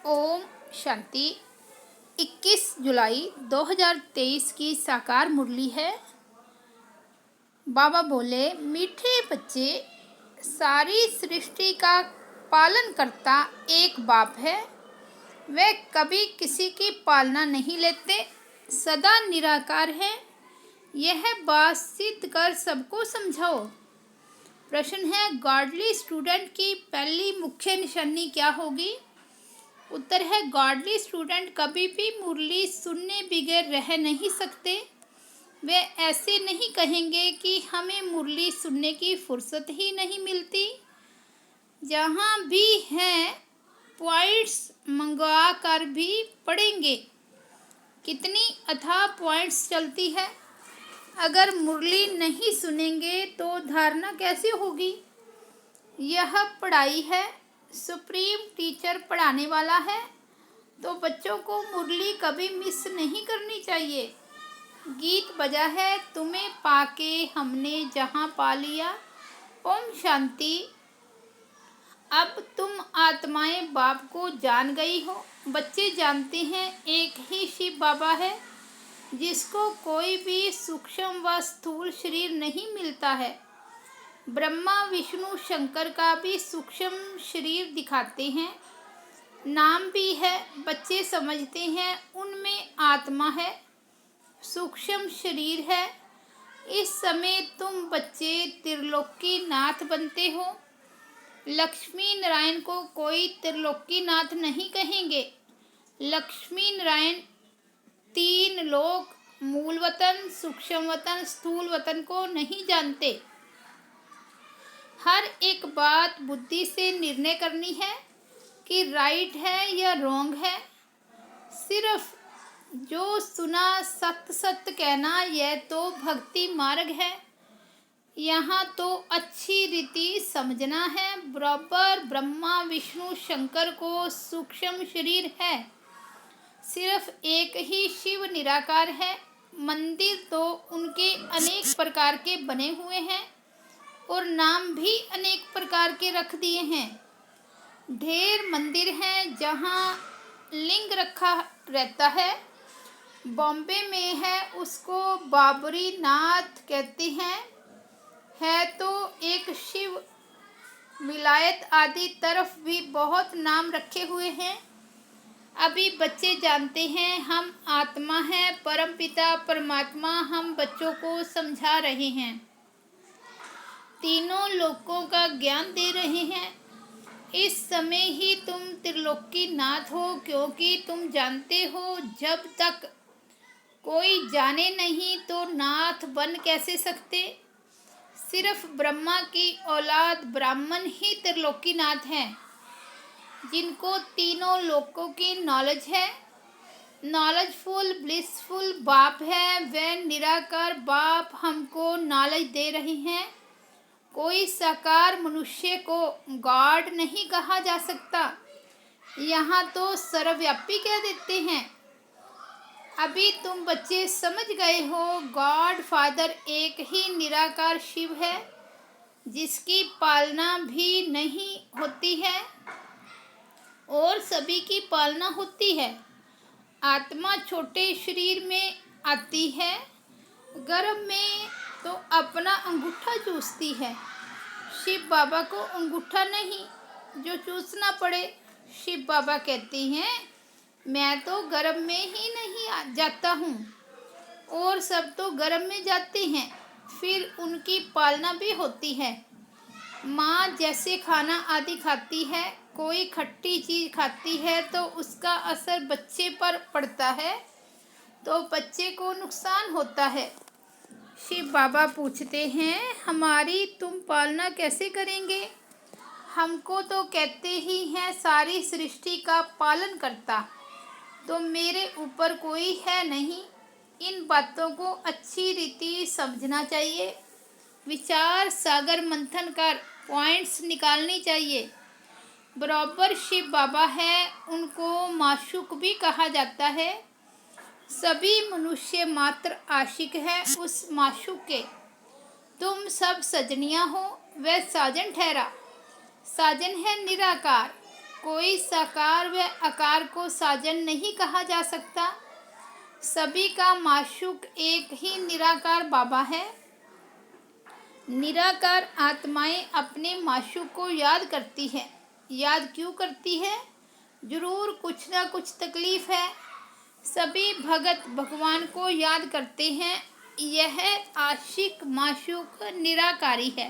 ओम शांति। 21 जुलाई 2023 की साकार मुरली है। बाबा बोले, मीठे बच्चे, सारी सृष्टि का पालन करता एक बाप है। वे कभी किसी की पालना नहीं लेते, सदा निराकार है। यह बात सिद्ध कर सबको समझाओ। प्रश्न है, गॉडली स्टूडेंट की पहली मुख्य निशानी क्या होगी? उत्तर है, गॉडली स्टूडेंट कभी भी मुरली सुनने बगैर रह नहीं सकते। वे ऐसे नहीं कहेंगे कि हमें मुरली सुनने की फुर्सत ही नहीं मिलती। जहाँ भी हैं पॉइंट्स मंगवा कर भी पढ़ेंगे। कितनी अथाह पॉइंट्स चलती है। अगर मुरली नहीं सुनेंगे तो धारणा कैसे होगी? यह पढ़ाई है, सुप्रीम टीचर पढ़ाने वाला है, तो बच्चों को मुरली कभी मिस नहीं करनी चाहिए। गीत बजा है, तुम्हें पाके हमने जहाँ पा लिया। ओम शांति। अब तुम आत्माएं बाप को जान गई हो। बच्चे जानते हैं एक ही शिव बाबा है, जिसको कोई भी सूक्ष्म व स्थूल शरीर नहीं मिलता है। ब्रह्मा विष्णु शंकर का भी सूक्ष्म शरीर दिखाते हैं, नाम भी है। बच्चे समझते हैं उनमें आत्मा है, सूक्ष्म शरीर है। इस समय तुम बच्चे त्रिलोकी नाथ बनते हो। लक्ष्मी नारायण को कोई त्रिलोकी नाथ नहीं कहेंगे। लक्ष्मी नारायण तीन लोक, मूल वतन, सूक्ष्म वतन, स्थूल वतन को नहीं जानते। हर एक बात बुद्धि से निर्णय करनी है कि राइट है या रॉन्ग है। सिर्फ जो सुना सत्य सत्य कहना, यह तो भक्ति मार्ग है। यहाँ तो अच्छी रीति समझना है। बराबर ब्रह्मा विष्णु शंकर को सूक्ष्म शरीर है। सिर्फ एक ही शिव निराकार है। मंदिर तो उनके अनेक प्रकार के बने हुए हैं और नाम भी अनेक प्रकार के रख दिए हैं। ढेर मंदिर हैं जहाँ लिंग रखा रहता है। बॉम्बे में है, उसको बाबरी नाथ कहते हैं। है तो एक शिव। विलायत आदि तरफ भी बहुत नाम रखे हुए हैं। अभी बच्चे जानते हैं हम आत्मा हैं, परमपिता परमात्मा हम बच्चों को समझा रहे हैं। तीनों लोकों का ज्ञान दे रहे हैं। इस समय ही तुम त्रिलोकी नाथ हो, क्योंकि तुम जानते हो जब तक कोई जाने नहीं तो नाथ बन कैसे सकते। सिर्फ ब्रह्मा की औलाद ब्राह्मण ही त्रिलोकी नाथ हैं, जिनको तीनों लोकों की नॉलेज है। नॉलेजफुल ब्लिसफुल बाप है। वह निराकार बाप हमको नॉलेज दे रहे हैं। कोई साकार मनुष्य को गॉड नहीं कहा जा सकता। यहाँ तो सर्वव्यापी कह देते हैं। अभी तुम बच्चे समझ गए हो, गॉड फादर एक ही निराकार शिव है, जिसकी पालना भी नहीं होती है और सभी की पालना होती है। आत्मा छोटे शरीर में आती है, गर्भ में तो अपना अंगूठा चूसती है। शिव बाबा को अंगूठा नहीं जो चूसना पड़े। शिव बाबा कहते हैं, मैं तो गर्भ में ही नहीं जाता हूँ और सब तो गर्भ में जाते हैं, फिर उनकी पालना भी होती है। माँ जैसे खाना आदि खाती है, कोई खट्टी चीज़ खाती है तो उसका असर बच्चे पर पड़ता है, तो बच्चे को नुकसान होता है। शिव बाबा पूछते हैं, हमारी तुम पालना कैसे करेंगे? हमको तो कहते ही हैं सारी सृष्टि का पालन करता, तो मेरे ऊपर कोई है नहीं। इन बातों को अच्छी रीति समझना चाहिए। विचार सागर मंथन कर पॉइंट्स निकालनी चाहिए। बराबर शिव बाबा है, उनको माशूक भी कहा जाता है। सभी मनुष्य मात्र आशिक है उस माशूक के। तुम सब सजनियाँ हो, वह साजन ठहरा। साजन है निराकार, कोई साकार व आकार को साजन नहीं कहा जा सकता। सभी का माशूक एक ही निराकार बाबा है। निराकार आत्माएं अपने माशूक को याद करती है। याद क्यों करती है? जरूर कुछ ना कुछ तकलीफ है। सभी भगत भगवान को याद करते हैं। यह आशिक माशूक निराकारी है।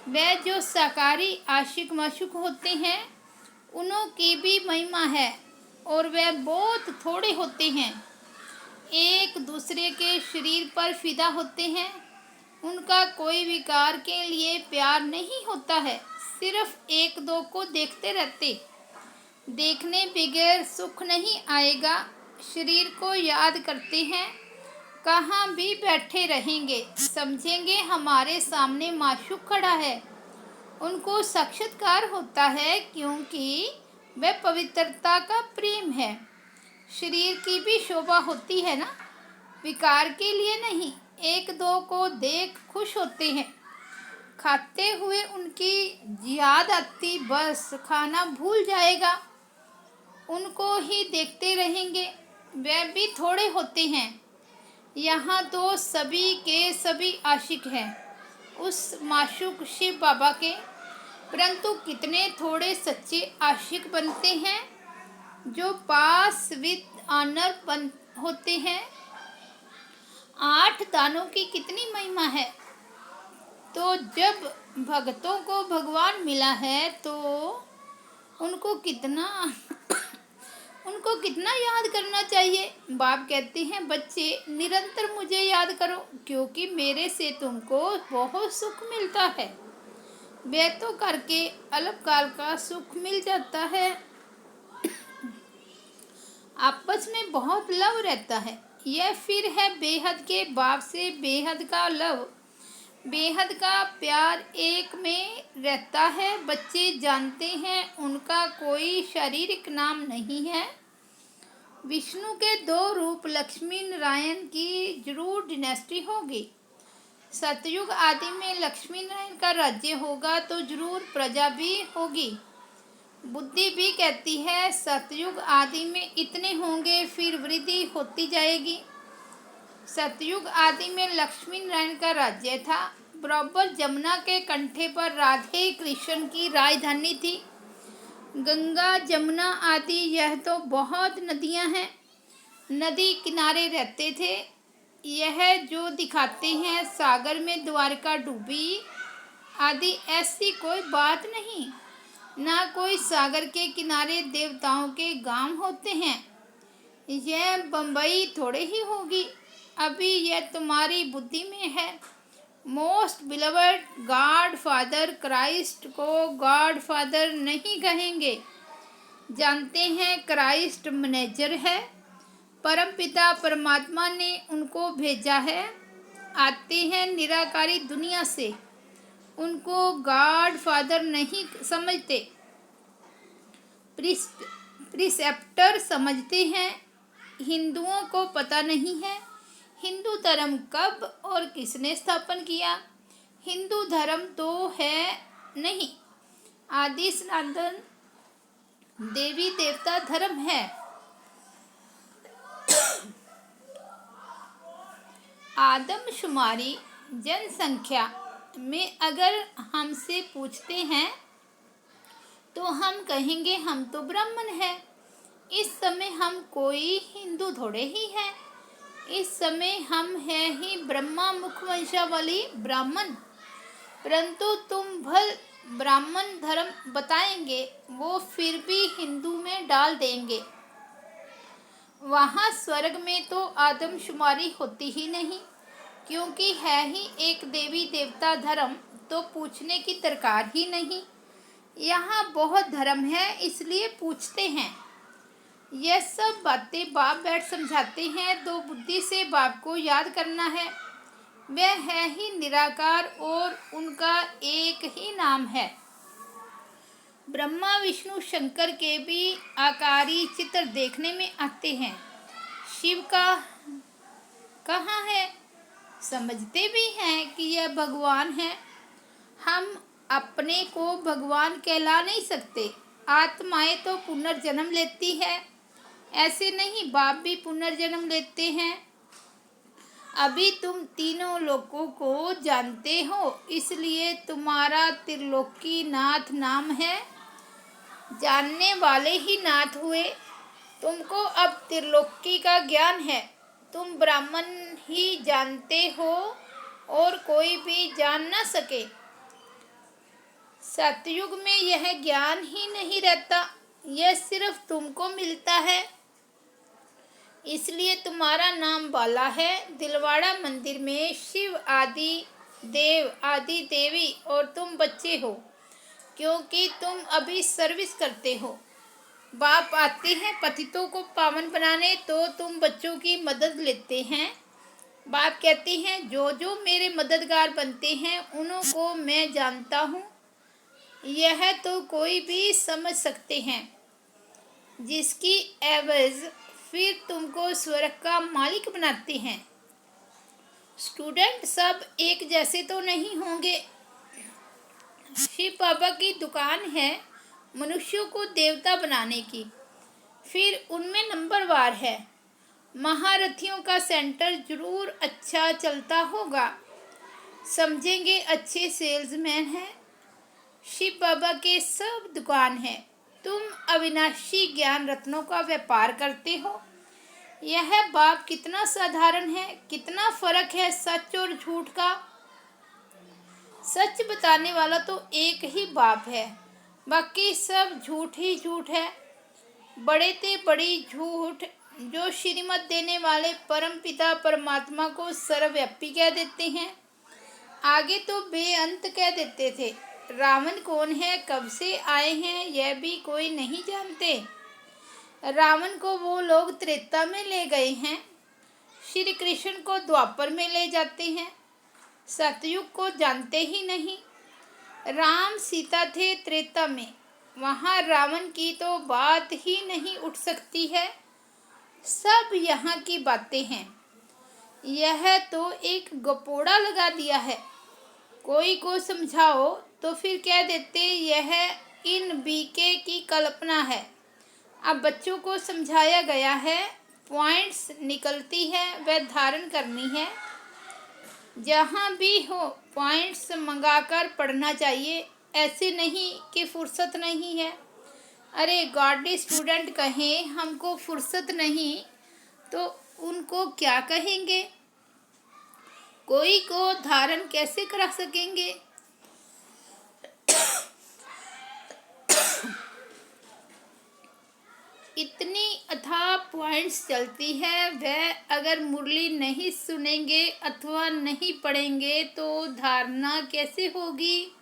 वह जो साकारी आशिक माशूक होते हैं उन्हों की भी महिमा है और वह बहुत थोड़े होते हैं। एक दूसरे के शरीर पर फिदा होते हैं। उनका कोई विकार के लिए प्यार नहीं होता है। सिर्फ एक दो को देखते रहते। देखने बगैर सुख नहीं आएगा। शरीर को याद करते हैं। कहाँ भी बैठे रहेंगे समझेंगे हमारे सामने माशूक खड़ा है। उनको साक्षात्कार होता है क्योंकि वह पवित्रता का प्रेम है। शरीर की भी शोभा होती है ना, विकार के लिए नहीं। एक दो को देख खुश होते हैं। खाते हुए उनकी याद आती, बस खाना भूल जाएगा। उनको ही देखते रहेंगे। वह भी थोड़े होते हैं। यहाँ तो सभी के सभी आशिक हैं उस माशूक शिव बाबा के। परंतु कितने थोड़े सच्चे आशिक बनते हैं जो पास विद ऑनर बन होते हैं। 8 दानों की कितनी महिमा है। तो जब भक्तों को भगवान मिला है तो उनको कितना उनको कितना याद करना चाहिए। बाप कहते हैं बच्चे निरंतर मुझे याद करो क्योंकि मेरे से तुमको बहुत सुख मिलता है। वह तो करके अल्पकाल का सुख मिल जाता है। आपस में बहुत लव रहता है। यह फिर है बेहद के बाप से बेहद का लव, बेहद का प्यार एक में रहता है। बच्चे जानते हैं उनका कोई शारीरिक नाम नहीं है। विष्णु के 2 रूप लक्ष्मी नारायण की जरूर डिनेस्टी होगी। सतयुग आदि में लक्ष्मी नारायण का राज्य होगा तो जरूर प्रजा भी होगी। बुद्धि भी कहती है सतयुग आदि में इतने होंगे, फिर वृद्धि होती जाएगी। सतयुग आदि में लक्ष्मी नारायण का राज्य था। बराबर जमुना के कंठे पर राधे कृष्ण की राजधानी थी। गंगा जमुना आदि यह तो बहुत नदियां हैं। नदी किनारे रहते थे। यह जो दिखाते हैं सागर में द्वारका डूबी आदि, ऐसी कोई बात नहीं। ना कोई सागर के किनारे देवताओं के गांव होते हैं। यह बम्बई थोड़े ही होगी। अभी यह तुम्हारी बुद्धि में है। Most beloved God father Christ को गॉड फादर नहीं कहेंगे। जानते हैं क्राइस्ट मैनेजर है। परमपिता परमात्मा ने उनको भेजा है। आते हैं निराकारी दुनिया से। उनको गॉड फादर नहीं समझते, प्रिसेप्टर समझते हैं। हिंदुओं को पता नहीं है हिंदू धर्म कब और किसने स्थापन किया। हिंदू धर्म तो है नहीं, आदि सनातन देवी देवता धर्म है। आदमशुमारी जनसंख्या में अगर हमसे पूछते हैं तो हम कहेंगे हम तो ब्राह्मण हैं। इस समय हम कोई हिंदू थोड़े ही हैं। इस समय हम हैं ही ब्रह्मा मुखवंशावली ब्राह्मण। परंतु तुम भल ब्राह्मण धर्म बताएंगे, वो फिर भी हिंदू में डाल देंगे। वहाँ स्वर्ग में तो आदमशुमारी होती ही नहीं, क्योंकि है ही एक देवी देवता धर्म, तो पूछने की दरकार ही नहीं। यहाँ बहुत धर्म है इसलिए पूछते हैं। यह सब बातें बाप बैठ समझाते हैं। तो बुद्धि से बाप को याद करना है। वह है ही निराकार और उनका एक ही नाम है। ब्रह्मा विष्णु शंकर के भी आकारी चित्र देखने में आते हैं। शिव का कहाँ है? समझते भी हैं कि यह भगवान है। हम अपने को भगवान कहला नहीं सकते। आत्माएं तो पुनर्जन्म लेती है, ऐसे नहीं बाप भी पुनर्जन्म लेते हैं। अभी तुम तीनों लोकों को जानते हो, इसलिए तुम्हारा त्रिलोकीनाथ नाम है। जानने वाले ही नाथ हुए। तुमको अब त्रिलोकी का ज्ञान है। तुम ब्राह्मण ही जानते हो और कोई भी जान न सके। सतयुग में यह ज्ञान ही नहीं रहता, यह सिर्फ तुमको मिलता है, इसलिए तुम्हारा नाम बाला है। दिलवाड़ा मंदिर में शिव आदि देव आदि देवी और तुम बच्चे हो, क्योंकि तुम अभी सर्विस करते हो। बाप आते हैं पतितों को पावन बनाने, तो तुम बच्चों की मदद लेते हैं। बाप कहते हैं जो जो मेरे मददगार बनते हैं उन्हों को मैं जानता हूँ। यह तो कोई भी समझ सकते हैं, जिसकी एवज फिर तुमको स्वर्ग का मालिक बनाते हैं। स्टूडेंट सब एक जैसे तो नहीं होंगे। शिव बाबा की दुकान है मनुष्यों को देवता बनाने की, फिर उनमें नंबरवार है। महारथियों का सेंटर जरूर अच्छा चलता होगा, समझेंगे अच्छे सेल्समैन हैं। शिव बाबा के सब दुकान है। तुम अविनाशी ज्ञान रत्नों का व्यापार करते हो। यह बाप कितना साधारण है, कितना फर्क है सच और झूठ का। सच बताने वाला तो एक ही बाप है, बाकी सब झूठ ही झूठ है। बड़े ते बड़ी झूठ जो श्रीमत देने वाले परम पिता परमात्मा को सर्वव्यापी कह देते हैं। आगे तो बेअंत कह देते थे। रावण कौन है, कब से आए हैं, यह भी कोई नहीं जानते। रावण को वो लोग त्रेता में ले गए हैं, श्री कृष्ण को द्वापर में ले जाते हैं। सतयुग को जानते ही नहीं। राम सीता थे त्रेता में, वहाँ रावण की तो बात ही नहीं उठ सकती है। सब यहाँ की बातें हैं। यह तो एक गपोड़ा लगा दिया है। कोई को समझाओ तो फिर कह देते यह इन बीके की कल्पना है। अब बच्चों को समझाया गया है, पॉइंट्स निकलती है वह धारण करनी है। जहाँ भी हो पॉइंट्स मंगाकर पढ़ना चाहिए, ऐसे नहीं कि फुर्सत नहीं है। अरे गॉडली स्टूडेंट कहें हमको फुर्सत नहीं तो उनको क्या कहेंगे, कोई को धारण कैसे करा सकेंगे। इतनी अथाह पॉइंट्स चलती है, वह अगर मुरली नहीं सुनेंगे अथवा नहीं पढ़ेंगे तो धारणा कैसे होगी।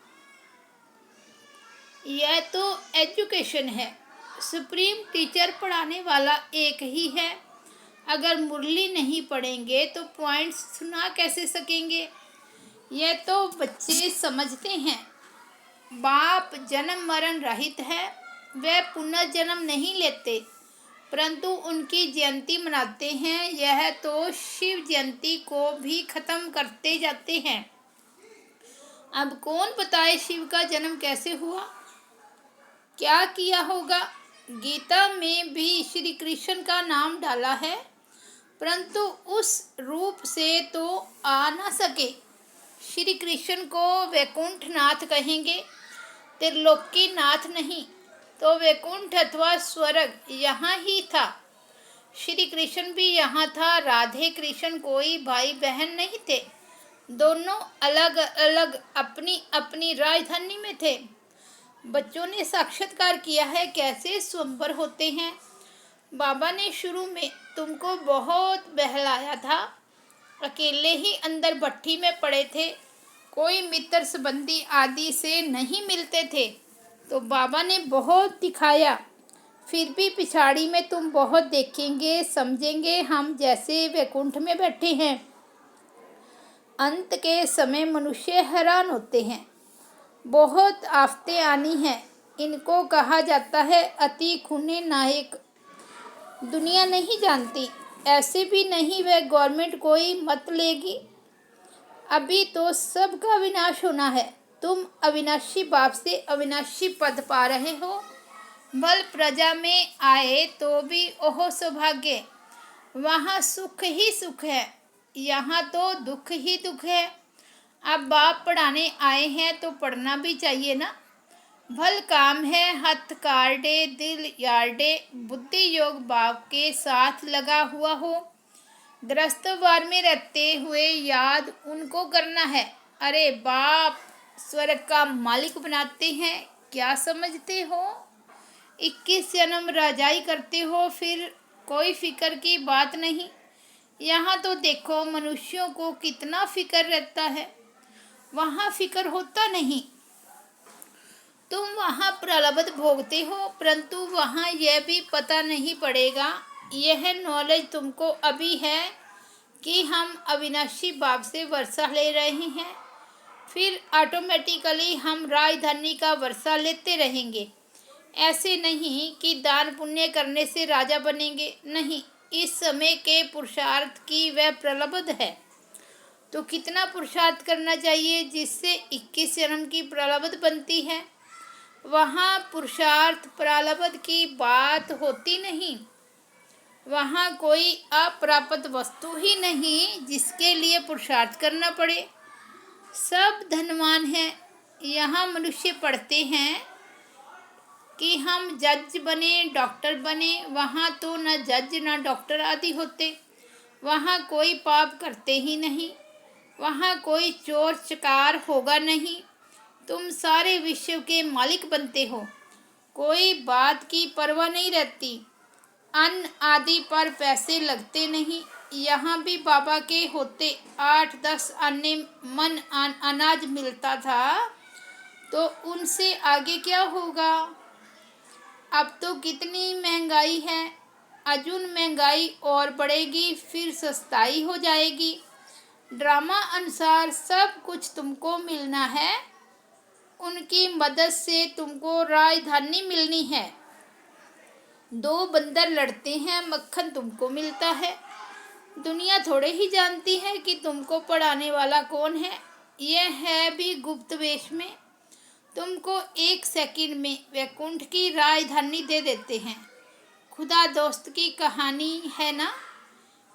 यह तो एजुकेशन है। सुप्रीम टीचर पढ़ाने वाला एक ही है। अगर मुरली नहीं पढ़ेंगे तो पॉइंट्स सुना कैसे सकेंगे। यह तो बच्चे समझते हैं। बाप जन्म मरण रहित है, वे पुनर्जन्म नहीं लेते, परंतु उनकी जयंती मनाते हैं। यह तो शिव जयंती को भी खत्म करते जाते हैं। अब कौन बताए शिव का जन्म कैसे हुआ, क्या किया होगा। गीता में भी श्री कृष्ण का नाम डाला है, परंतु उस रूप से तो आ ना सके। श्री कृष्ण को वैकुंठ नाथ कहेंगे, त्रिलोकी नाथ नहीं। तो वैकुंठ अथवा स्वर्ग यहाँ ही था। श्री कृष्ण भी यहाँ था। राधे कृष्ण कोई भाई बहन नहीं थे, दोनों अलग अलग अपनी अपनी राजधानी में थे। बच्चों ने साक्षात्कार किया है कैसे स्वयंवर होते हैं। बाबा ने शुरू में तुमको बहुत बहलाया था, अकेले ही अंदर भट्ठी में पड़े थे, कोई मित्र संबंधी आदि से नहीं मिलते थे, तो बाबा ने बहुत दिखाया। फिर भी पिछाड़ी में तुम बहुत देखेंगे, समझेंगे हम जैसे वैकुंठ में बैठे हैं। अंत के समय मनुष्य हैरान होते हैं। बहुत आफतें आनी हैं। इनको कहा जाता है अति खूने नायक। दुनिया नहीं जानती, ऐसे भी नहीं वह गवर्नमेंट कोई मत लेगी। अभी तो सबका विनाश होना है। तुम अविनाशी बाप से अविनाशी पद पा रहे हो। भल प्रजा में आए तो भी ओह सौभाग्य, वहाँ सुख ही सुख है, यहाँ तो दुख ही दुख है। अब बाप पढ़ाने आए हैं तो पढ़ना भी चाहिए ना। भल काम है हथ कार्डे दिल यार्डे, बुद्धि योग बाप के साथ लगा हुआ हो। गृहस्थवार में रहते हुए याद उनको करना है। अरे बाप स्वर्ग का मालिक बनाते हैं, क्या समझते हो? 21 जन्म राजाई करते हो, फिर कोई फिक्र की बात नहीं। यहाँ तो देखो मनुष्यों को कितना फिक्र रहता है, वहाँ फिक्र होता नहीं। तुम वहाँ प्रलब्ध भोगते हो, परंतु वहाँ यह भी पता नहीं पड़ेगा। यह नॉलेज तुमको अभी है कि हम अविनाशी बाप से वर्षा ले रहे हैं, फिर ऑटोमेटिकली हम राजधानी का वर्षा लेते रहेंगे। ऐसे नहीं कि दान पुण्य करने से राजा बनेंगे, नहीं। इस समय के पुरुषार्थ की वह प्रलब्ध है, तो कितना पुरुषार्थ करना चाहिए जिससे 21 जन्म की प्रलब्ध बनती है। वहाँ पुरुषार्थ प्रारब्ध की बात होती नहीं, वहाँ कोई अप्राप्त वस्तु ही नहीं जिसके लिए पुरुषार्थ करना पड़े। सब धनवान हैं। यहाँ मनुष्य पढ़ते हैं कि हम जज बने, डॉक्टर बने, वहाँ तो न जज न डॉक्टर आदि होते। वहाँ कोई पाप करते ही नहीं, वहाँ कोई चोर चकार होगा नहीं। तुम सारे विश्व के मालिक बनते हो, कोई बात की परवाह नहीं रहती। अन्न आदि पर पैसे लगते नहीं। यहाँ भी बाबा के होते 8-10 अन्य मन अनाज मिलता था, तो उनसे आगे क्या होगा। अब तो कितनी महंगाई है, अजून महंगाई और बढ़ेगी, फिर सस्ताई हो जाएगी। ड्रामा अनुसार सब कुछ तुमको मिलना है, उनकी मदद से तुमको राजधानी मिलनी है। 2 बंदर लड़ते हैं, मक्खन तुमको मिलता है। दुनिया थोड़े ही जानती है कि तुमको पढ़ाने वाला कौन है। यह है भी गुप्त वेश में। तुमको 1 सेकंड में वैकुंठ की राजधानी दे देते हैं। खुदा दोस्त की कहानी है ना।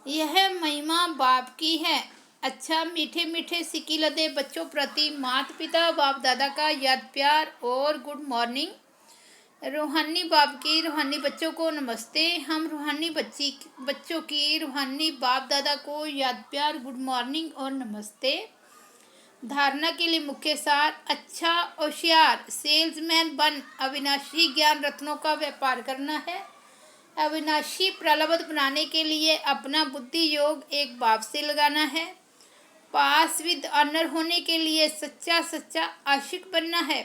यह महिमा बाप की है। अच्छा, मीठे मीठे सिक्की लदे बच्चों प्रति माता पिता बाप दादा का याद प्यार और गुड मॉर्निंग। रूहानी बाप की रूहानी बच्चों को नमस्ते। हम रूहानी बच्चों की रूहानी बाप दादा को याद प्यार, गुड मॉर्निंग और नमस्ते। धारणा के लिए मुख्य सार, अच्छा होशियार सेल्समैन बन अविनाशी ज्ञान रत्नों का व्यापार करना है। अविनाशी प्रलब्ध बनाने के लिए अपना बुद्धि योग एक बाप से लगाना है। पास विद ऑनर होने के लिए सच्चा आशिक बनना है।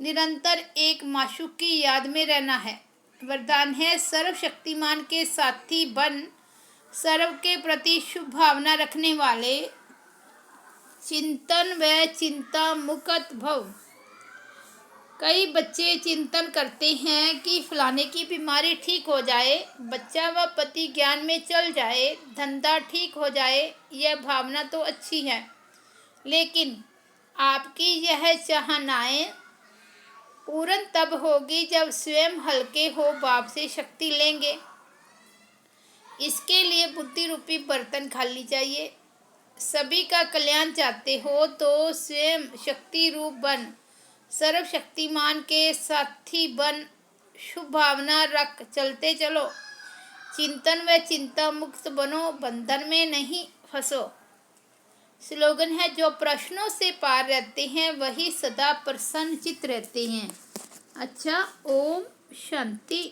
निरंतर एक माशूक की याद में रहना है। वरदान है सर्वशक्तिमान के साथी बन, सर्व के प्रति शुभ भावना रखने वाले, चिंतन व चिंता मुक्त भव। कई बच्चे चिंतन करते हैं कि फलाने की बीमारी ठीक हो जाए, बच्चा व पति ज्ञान में चल जाए, धंधा ठीक हो जाए। यह भावना तो अच्छी है, लेकिन आपकी यह चाहनाएं पूर्ण तब होगी जब स्वयं हल्के हो बाप से शक्ति लेंगे। इसके लिए बुद्धि रूपी बर्तन खाली चाहिए। सभी का कल्याण चाहते हो तो स्वयं शक्ति रूप बन, सर्वशक्तिमान के साथी बन, शुभ भावना रख चलते चलो। चिंतन व चिंता मुक्त बनो, बंधन में नहीं फंसो। स्लोगन है, जो प्रश्नों से पार रहते हैं वही सदा प्रसन्नचित रहते हैं। अच्छा, ओम शांति।